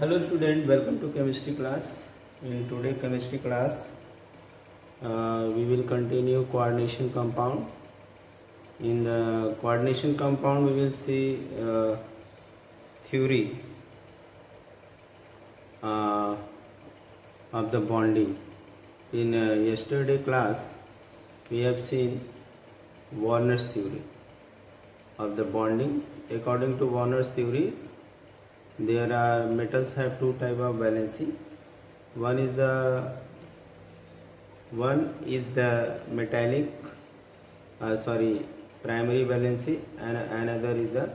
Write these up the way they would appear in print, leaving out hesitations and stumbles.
Hello student, welcome to chemistry class. In today chemistry class, we will continue coordination compound. In the coordination compound, we will see theory of the bonding. In yesterday class, we have seen Warner's theory of the bonding. According to Warner's theory, there are metals have two type of valency. One is the metallic primary valency, and another is the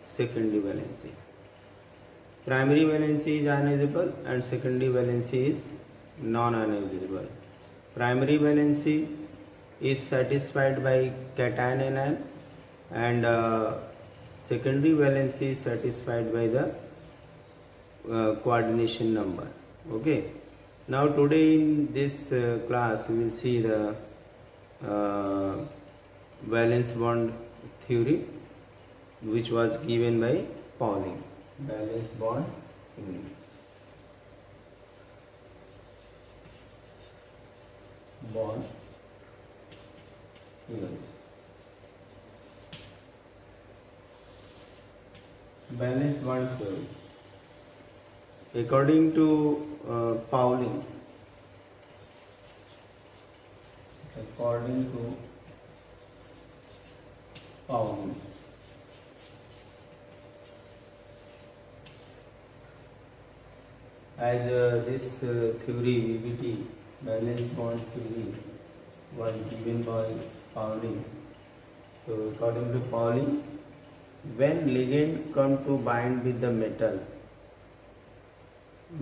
secondary valency. Primary valency is ionizable and secondary valency is non-ionizable. Primary valency is satisfied by cation anion, and secondary valency is satisfied by the coordination number. Okay, now today in this class we will see the valence bond theory, which was given by Pauling. Valence bond theory. Bond theory. Valence bond theory. According to Pauling, as this theory VBT, valence bond theory, was given by Pauling. So according to Pauling, when ligand come to bind with the metal,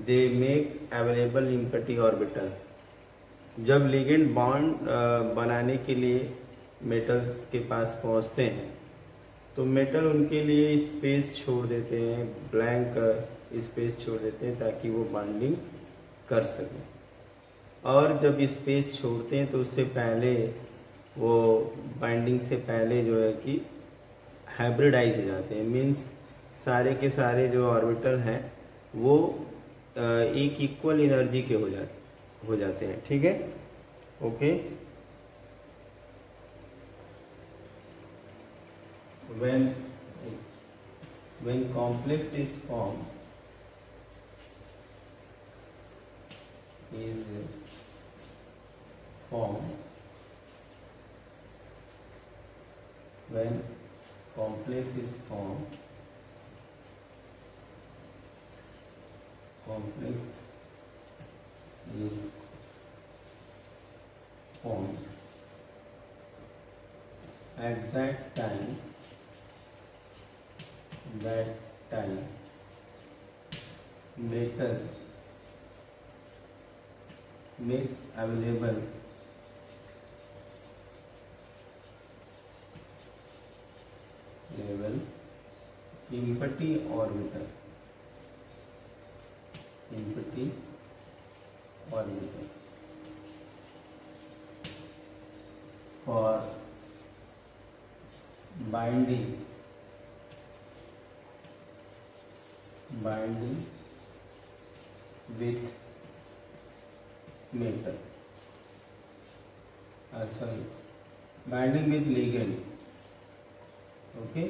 they make available empty orbital. जब ligand bond बनाने के लिए metal के पास पहुंचते हैं तो metal उनके लिए स्पेस छोड़ देते हैं, ब्लैंक स्पेस छोड़ देते हैं ताकि वो बॉन्डिंग कर सकें। और जब स्पेस छोड़ते हैं तो उससे पहले वो बाइंडिंग से पहले जो है कि हाइब्रिडाइज हो जाते हैं। मीन्स सारे के सारे जो ऑर्बिटल हैं वो एक इक्वल एनर्जी के हो जाते हैं। ठीक है, okay. when complex is formed when complex is formed at that time metal make available empty orbital for binding with metal, binding with ligand. Okay,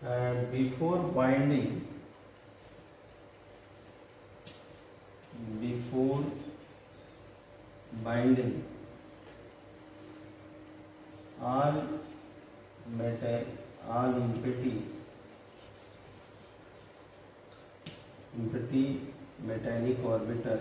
and before binding all empty metallic orbital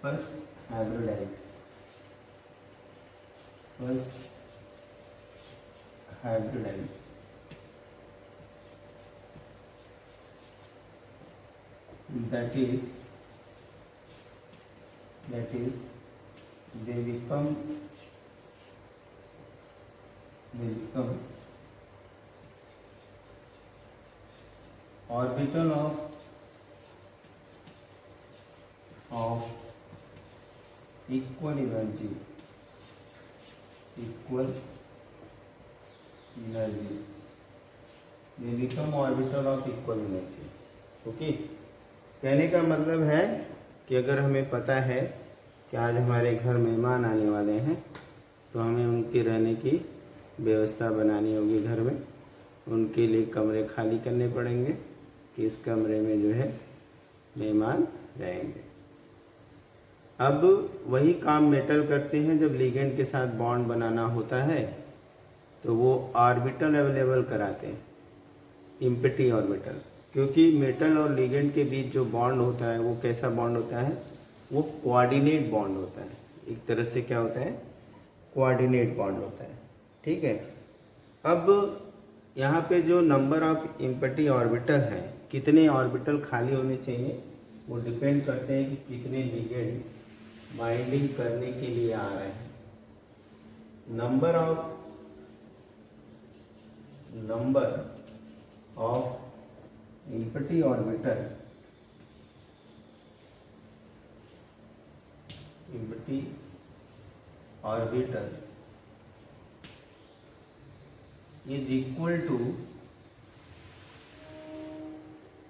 first hybridize. That is they become orbital of equal energy, equal energy, they become orbital of equal energy। Okay, कहने का मतलब है कि अगर हमें पता है कि आज हमारे घर मेहमान आने वाले हैं तो हमें उनके रहने की व्यवस्था बनानी होगी। घर में उनके लिए कमरे खाली करने पड़ेंगे कि इस कमरे में जो है मेहमान रहेंगे। अब वही काम मेटल करते हैं। जब लिगेंड के साथ बॉन्ड बनाना होता है तो वो ऑर्बिटल अवेलेबल कराते हैं, इम्पटी ऑर्बिटल। क्योंकि मेटल और लिगेंड के बीच जो बॉन्ड होता है वो कैसा बॉन्ड होता है, वो कोऑर्डिनेट बॉन्ड होता है। एक तरह से क्या होता है, कोऑर्डिनेट बॉन्ड होता है। ठीक है, अब यहाँ पे जो नंबर ऑफ इम्पटी ऑर्बिटल है, कितने ऑर्बिटल खाली होने चाहिए, वो डिपेंड करते हैं कि कितने लिगेंड बाइंडिंग करने के लिए आ रहे हैं। Number of empty orbital,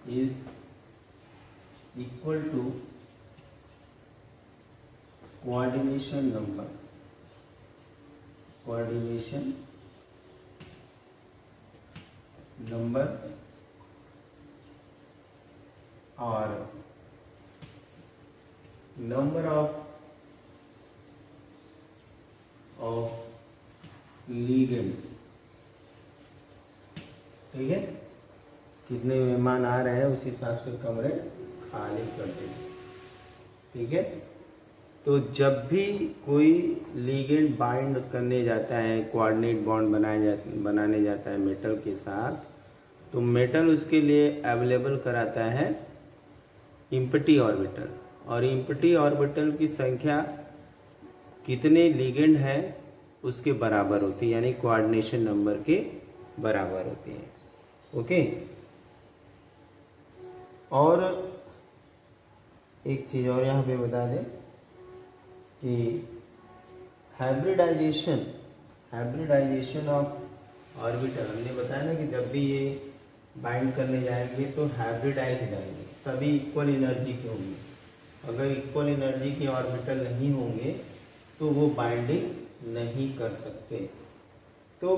is equal to coordination number or number of ligands। ठीक है, कितने मेहमान आ रहे हैं उस हिसाब से कमरे खाली कर देंगे। ठीक है, तो जब भी कोई लिगेंड बाइंड करने जाता है, कोऑर्डिनेट बॉन्ड बनाने जाता है मेटल के साथ, तो मेटल उसके लिए अवेलेबल कराता है इम्पटी ऑर्बिटल। और इम्पटी ऑर्बिटल की संख्या कितने लिगेंड है उसके बराबर होती है, यानी कोऑर्डिनेशन नंबर के बराबर होती है। ओके, और एक चीज और यहाँ पे बता दें कि हाइब्रिडाइजेशन ऑफ ऑर्बिटल, हमने बताया ना कि जब भी ये बाइंड करने जाएंगे तो हाइब्रिडाइज हो जाएंगे, सभी इक्वल एनर्जी के होंगे। अगर इक्वल एनर्जी के ऑर्बिटल नहीं होंगे तो वो बाइंडिंग नहीं कर सकते। तो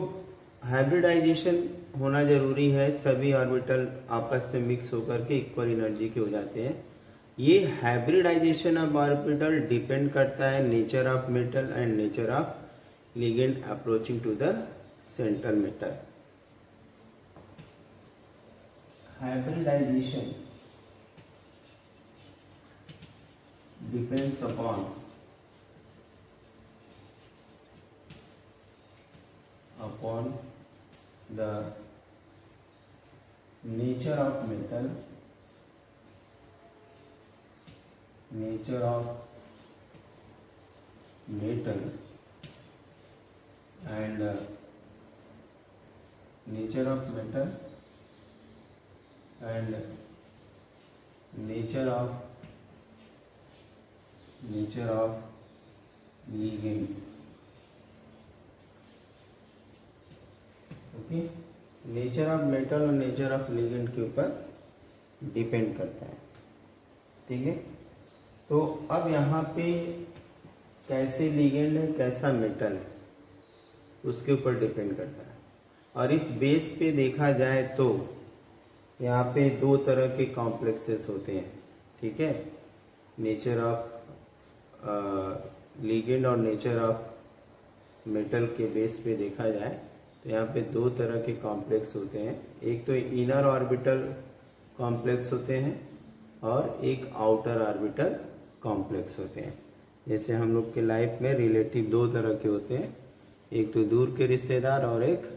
हाइब्रिडाइजेशन होना जरूरी है, सभी ऑर्बिटल आपस में मिक्स होकर के इक्वल एनर्जी के हो जाते हैं। ये हाइब्रिडाइजेशन ऑफ ऑर्बिटल डिपेंड करता है nature of metal and nature of ligand approaching to the central metal. Hybridisation depends upon the nature of metal, and nature of metal and nature of ligands। Okay, nature of metal और nature of ligand के ऊपर depend करता है। ठीक है, तो अब यहाँ पे कैसे लिगेंड है कैसा मेटल है उसके ऊपर डिपेंड करता है। और इस बेस पे देखा जाए तो यहाँ पे दो तरह के कॉम्प्लेक्सेस होते हैं। ठीक है, नेचर ऑफ लिगेंड और नेचर ऑफ मेटल के बेस पे देखा जाए तो यहाँ पे दो तरह के कॉम्प्लेक्स होते हैं। एक तो इनर ऑर्बिटल कॉम्प्लेक्स होते हैं और एक आउटर ऑर्बिटल कॉम्प्लेक्स होते हैं। जैसे हम लोग के लाइफ में रिलेटिव दो तरह के होते हैं, एक तो दूर के रिश्तेदार और एक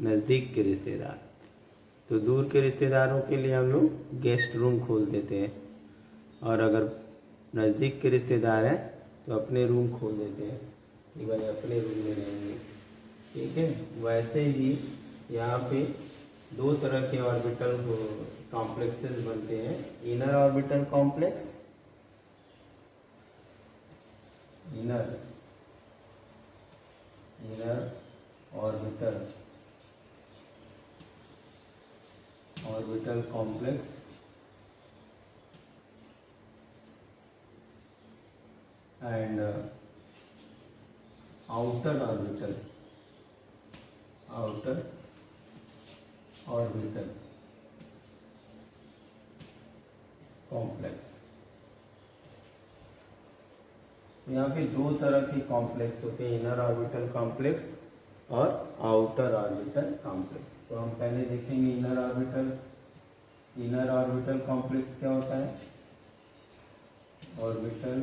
नज़दीक के रिश्तेदार। तो दूर के रिश्तेदारों के लिए हम लोग गेस्ट रूम खोल देते हैं, और अगर नज़दीक के रिश्तेदार हैं तो अपने रूम खोल देते हैं कि भाई अपने रूम में रहेंगे। ठीक है, वैसे ही यहाँ पे दो तरह के ऑर्बिटल कॉम्प्लेक्सेस बनते हैं, inner orbital complex inner orbital complex and outer orbital complex. यहाँ पे दो तरह के कॉम्प्लेक्स होते हैं, इनर ऑर्बिटल कॉम्प्लेक्स और आउटर ऑर्बिटल कॉम्प्लेक्स। तो हम पहले देखेंगे इनर ऑर्बिटल कॉम्प्लेक्स क्या होता है। Orbital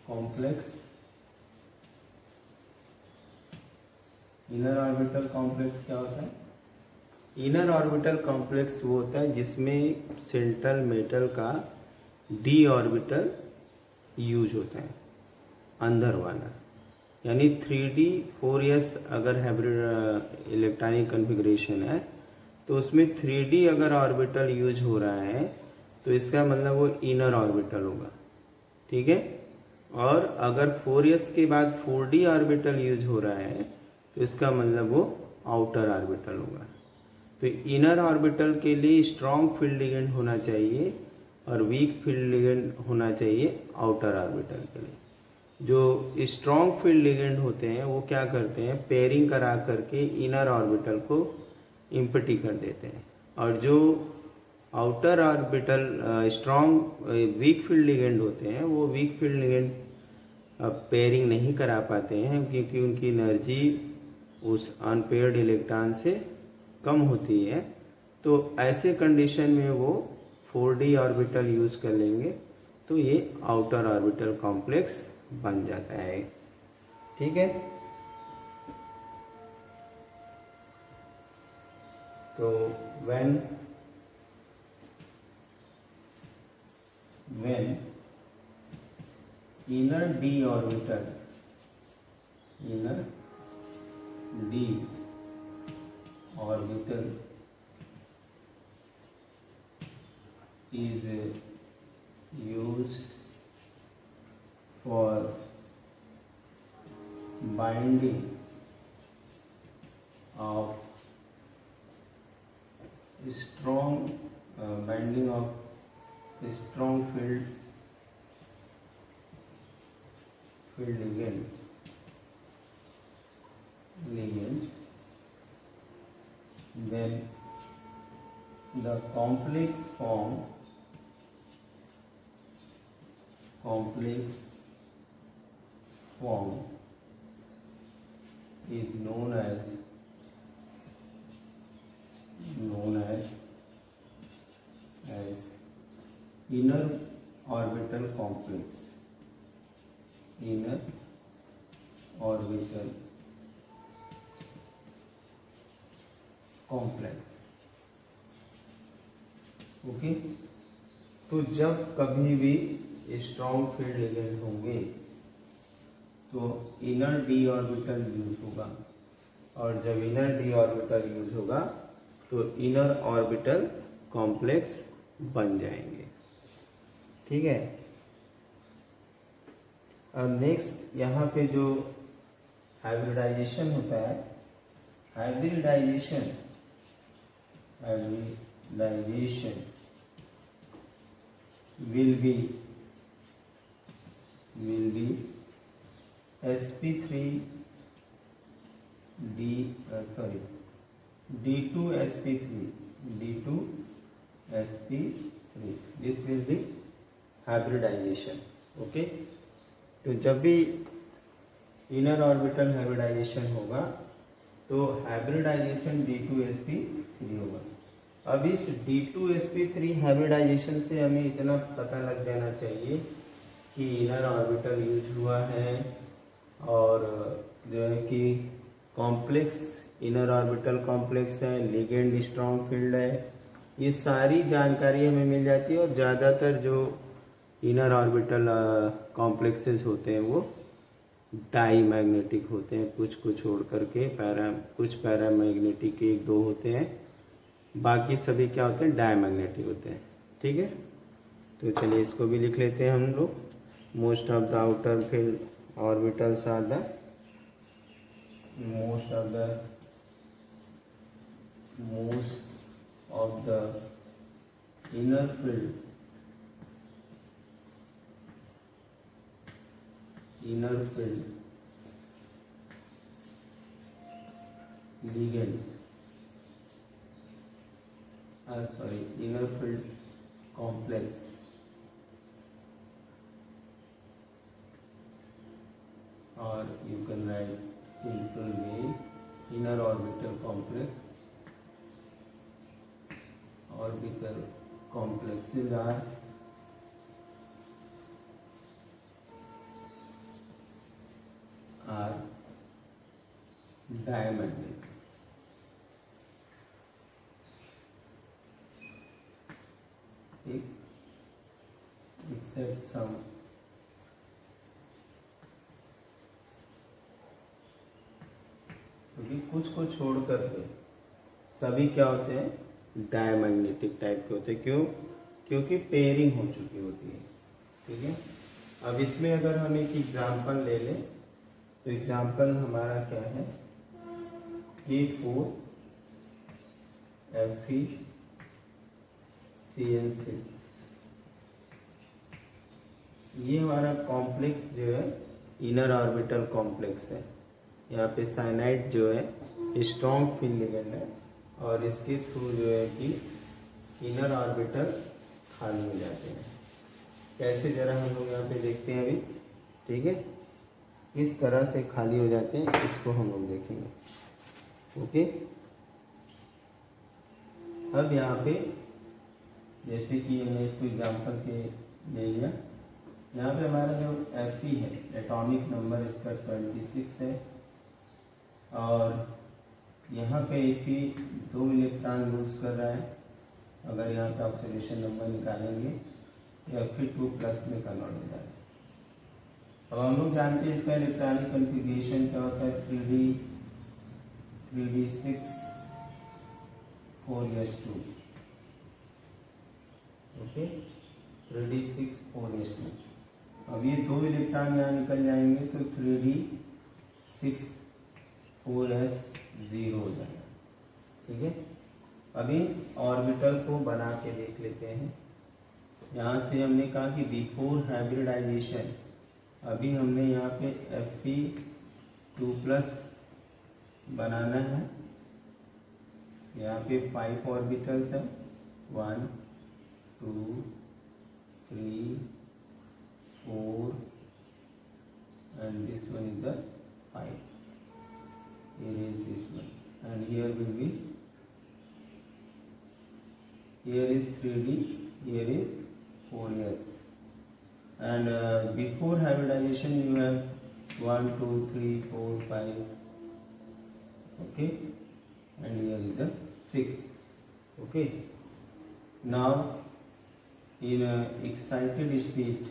complex, inner orbital complex क्या होता है। इनर ऑर्बिटल कॉम्प्लेक्स वो होता है जिसमें सेंट्रल मेटल का डी ऑर्बिटल यूज होता है, अंदर वाला। यानी 3D 4s अगर हाइब्रिड इलेक्ट्रॉनिक कॉन्फ़िगरेशन है तो उसमें 3D अगर ऑर्बिटल यूज हो रहा है तो इसका मतलब वो इनर ऑर्बिटल होगा, ठीक है। और अगर 4s के बाद 4D ऑर्बिटल यूज हो रहा है तो इसका मतलब वो आउटर ऑर्बिटल होगा। तो इनर ऑर्बिटल के लिए स्ट्रॉन्ग फील्ड लिगेंड होना चाहिए और वीक फील्ड लिगेंड होना चाहिए आउटर ऑर्बिटल के लिए। जो स्ट्रॉन्ग फील्ड लिगेंड होते हैं वो क्या करते हैं, पेयरिंग करा करके इनर ऑर्बिटल को इम्पटी कर देते हैं। और जो outer orbital strong weak field ligand होते हैं वो वीक फील्ड लिगेंड पेयरिंग नहीं करा पाते हैं क्योंकि उनकी एनर्जी उस अनपेयर्ड इलेक्ट्रॉन से कम होती है। तो ऐसे कंडीशन में वो 4D ऑर्बिटल यूज कर लेंगे तो ये आउटर ऑर्बिटल कॉम्प्लेक्स बन जाता है, ठीक है। तो when inner d orbital is used for binding of strong field ligand then the complex form is known as inner orbital complex, okay. तो जब कभी भी स्ट्रॉन्ग फील्ड लिगेंड होंगे तो इनर डी ऑर्बिटल यूज होगा, और जब इनर डी ऑर्बिटल यूज होगा तो इनर ऑर्बिटल कॉम्प्लेक्स बन जाएंगे, ठीक है। अब नेक्स्ट यहाँ पे जो हाइब्रिडाइजेशन होता है, hybridisation will be D2sp3 this will be hybridization, okay। तो जब भी इनर ऑर्बिटल हाइब्रिडाइजेशन होगा तो हाइब्रिडाइजेशन D2sp3 होगा। अब इस D2sp3 हाइब्रिडाइजेशन से हमें इतना पता लग जाना चाहिए कि इनर ऑर्बिटल यूज हुआ है और जो है कि कॉम्प्लेक्स इनर ऑर्बिटल कॉम्प्लेक्स है, लिगेंड स्ट्रॉन्ग फील्ड है, ये सारी जानकारी हमें मिल जाती है। और ज़्यादातर जो इनर ऑर्बिटल कॉम्प्लेक्सेस होते हैं वो डाई मैग्नेटिक होते हैं, कुछ को छोड़ करके कुछ पैरामैग्नेटिक एक दो होते हैं, बाकी सभी क्या होते हैं डायमैग्नेटिक होते हैं, ठीक है। तो चलिए इसको भी लिख लेते हैं हम लोग। most of the outer field orbitals are the most of the inner field ligands inner field complex or you can write simple way inner orbital complex. Orbital complexes are diamagnetic. Except some कुछ को छोड़ करके सभी क्या होते हैं, diamagnetic type के होते हैं। क्यों? क्योंकि पेयरिंग हो चुकी होती है। ठीक है, अब इसमें अगर हम एक एग्जाम्पल ले लें तो एग्जाम्पल हमारा क्या है, K4 Fe(CN6) ये हमारा कॉम्प्लेक्स जो है इनर ऑर्बिटल कॉम्प्लेक्स है। यहाँ पे साइनाइड जो है स्ट्रॉन्ग फील्ड लिगेंड है और इसके थ्रू जो है कि इनर ऑर्बिटल खाली हो जाते हैं। कैसे जरा हम लोग यहाँ पे देखते हैं अभी। ठीक है, किस तरह से खाली हो जाते हैं इसको हम लोग देखेंगे। ओके, अब यहाँ पे जैसे कि हमने इसको एग्जाम्पल के ले लिया, यहाँ पे हमारा जो Fe है एटॉमिक नंबर इसका 26 है और यहाँ पे Fe 2 इलेक्ट्रॉन लूज कर रहा है। अगर यहाँ पे ऑक्सीडेशन नंबर निकालेंगे तो Fe2+ में कन्वर्ट हो जाएगा। अब हम लोग जानते हैं इसका इलेक्ट्रॉनिक कन्फिग्रेशन क्या होता है, 3d6 4s2। Okay, 3d6 4s2। अब ये 2 इलेक्ट्रॉन यहाँ निकल जाएंगे तो 3d6 4s0 हो जाएगा। ठीक है, अभी ऑर्बिटल को बना के देख लेते हैं। यहाँ से हमने कहा कि बिफोर हाइब्रिडाइजेशन अभी हमने यहाँ पे Fe2+ बनाना है। यहाँ पे 5 ऑर्बिटल्स है, 1 2 3 4 and this one is the 5. Here is this one and here will be, here is 3d, here is 4s and before hybridization you have 1 2 3 4 5. Okay, and here is the 6. Okay, now in excited state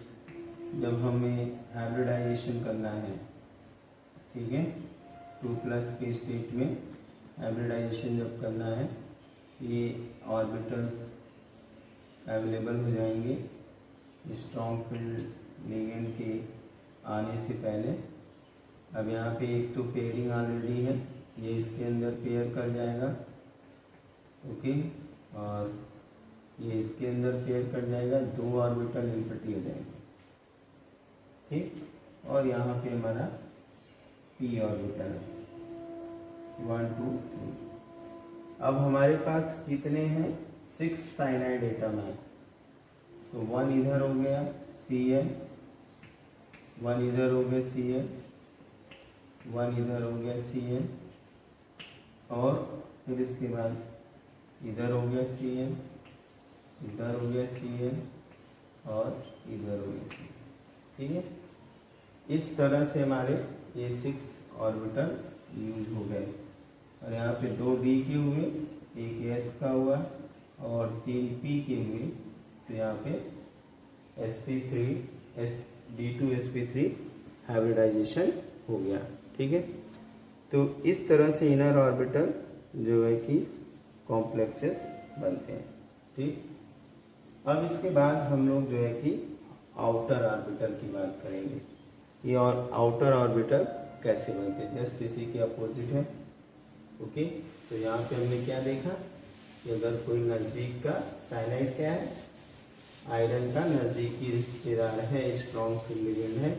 जब हमें hybridisation करना है, ठीक है, 2+ के state में hybridisation जब करना है, ये ऑर्बिटल्स अवेलेबल हो जाएंगे स्ट्रॉन्ग फील्ड लिगेंड के आने से पहले। अब यहाँ पे एक तो पेयरिंग ऑलरेडी है, ये इसके अंदर पेयर कर जाएगा। ओके, और ये इसके अंदर पेयर कर जाएगा, 2 ऑर्बिटल इम्पटी हो जाएंगे। ठीक, और यहाँ पे हमारा p ऑर्बिटल है 1 2 3। अब हमारे पास कितने हैं, 6 साइनाइड एटम है, तो 1 इधर हो गया Cn, 1 इधर हो गया Cn, 1 इधर हो गया Cn और फिर इसके बाद इधर हो गया Cn, इधर हो गया Cn और इधर हो गया Cn। ठीक है, इस तरह से हमारे ये 6 ऑर्बिटल यूज हो गए और यहाँ पे 2 d के हुए, 1 s का हुआ और 3 p के हुए, तो यहाँ पे d2sp3 हाइब्रिडाइजेशन हो गया। ठीक है, तो इस तरह से इनर ऑर्बिटल जो है कि कॉम्प्लेक्सेस बनते हैं। ठीक, अब इसके बाद हम लोग जो है कि आउटर ऑर्बिटल की बात करेंगे। ये और आउटर ऑर्बिटल कैसे बनते हैं, जस्ट इसी के अपोजिट है। ओके, तो यहाँ पे हमने क्या देखा कि अगर कोई नज़दीक का साइनाइड क्या है, आयरन का नज़दीकी रिश्तेदार है, स्ट्रॉन्ग फील्ड लिगेंड है,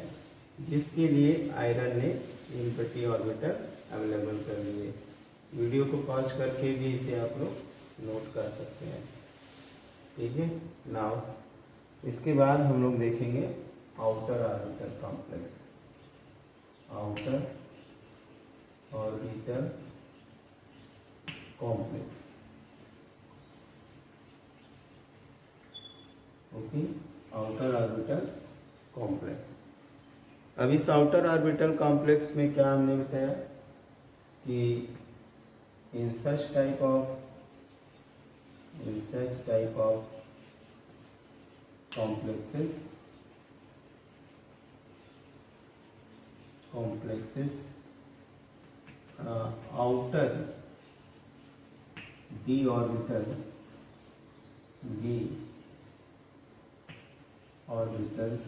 जिसके लिए आयरन ने एम्प्टी ऑर्बिटल अवेलेबल कर लिए। वीडियो को पॉज करके भी इसे आप लोग नोट कर सकते हैं। ठीक है, नाउ इसके बाद हम लोग देखेंगे outer orbital complex. Outer orbital complex. Okay, outer orbital complex. अब इस आउटर ऑर्बिटल कॉम्प्लेक्स में क्या हमने बताया कि in such type of complexes outer d orbitals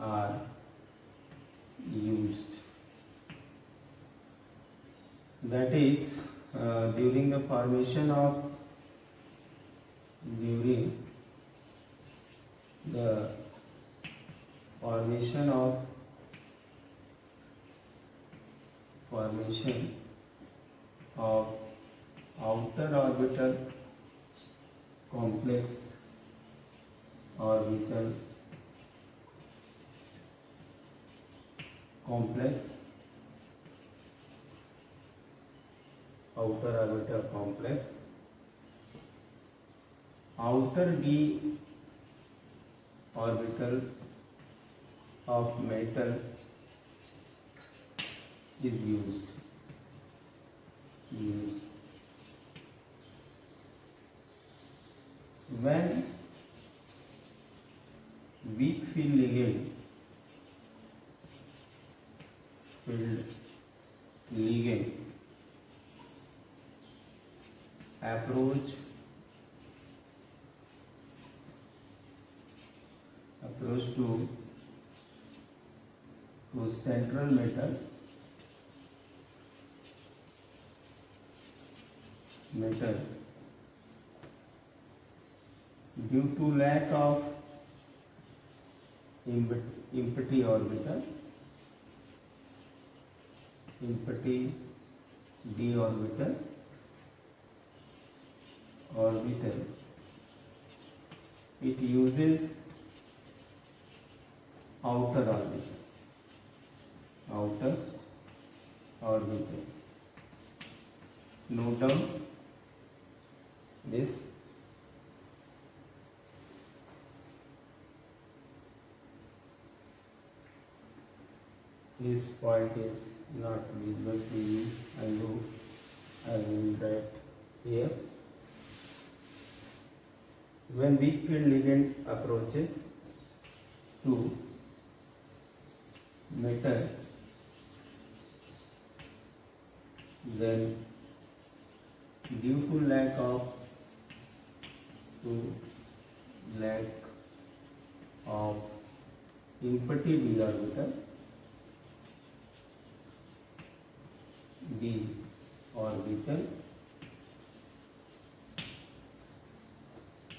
are used, that is during the formation of outer orbital complex outer orbital complex, outer d orbital of metal is used when weak field ligand approach to central metal due to lack of empty orbital, empty d orbital, it uses outer orbital. Note down this. This point is not visible to you. I will write here. When weak field ligand approaches to metal, then due to lack of empty d orbital,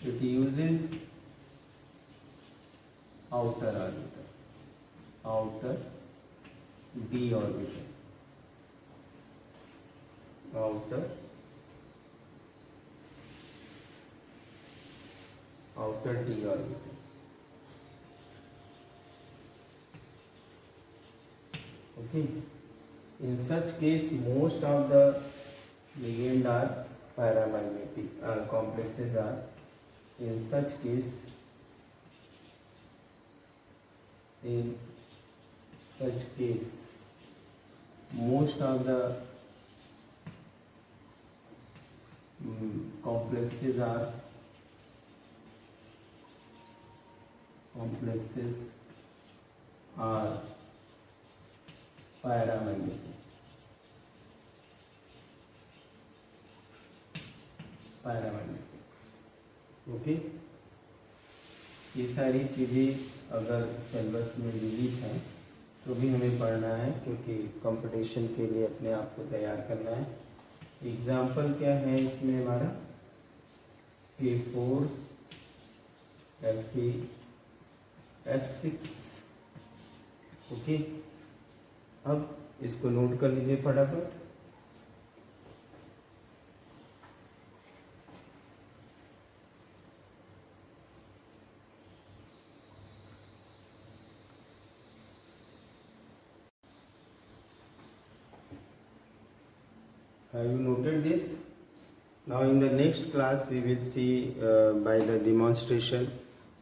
it uses outer d orbital, outer d orbital. Okay, in such case most of the ligand are paramagnetic, complexes are, in such case most of the complexes are paramagnetic. Okay, ये सारी चीज़ें अगर syllabus में delete हैं तो भी हमें पढ़ना है, क्योंकि कंपटीशन के लिए अपने आप को तैयार करना है। एग्जाम्पल क्या है इसमें हमारा, K4, F3, F6। ओके, अब इसको नोट कर लीजिए फटाफट। Have you noted this? Now in the next class we will see by the demonstration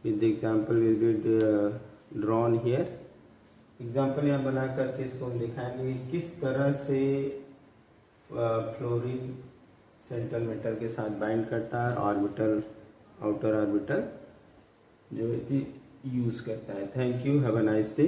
with the example will be drawn here. Example यहाँ बना करके इसको हम दिखाएंगे किस तरह से फ्लोरीन सेंट्रल मेटल के साथ बाइंड करता है, ऑर्बिटल आउटर ऑर्बिटल जो यूज़ करता है। Thank you, have a nice day.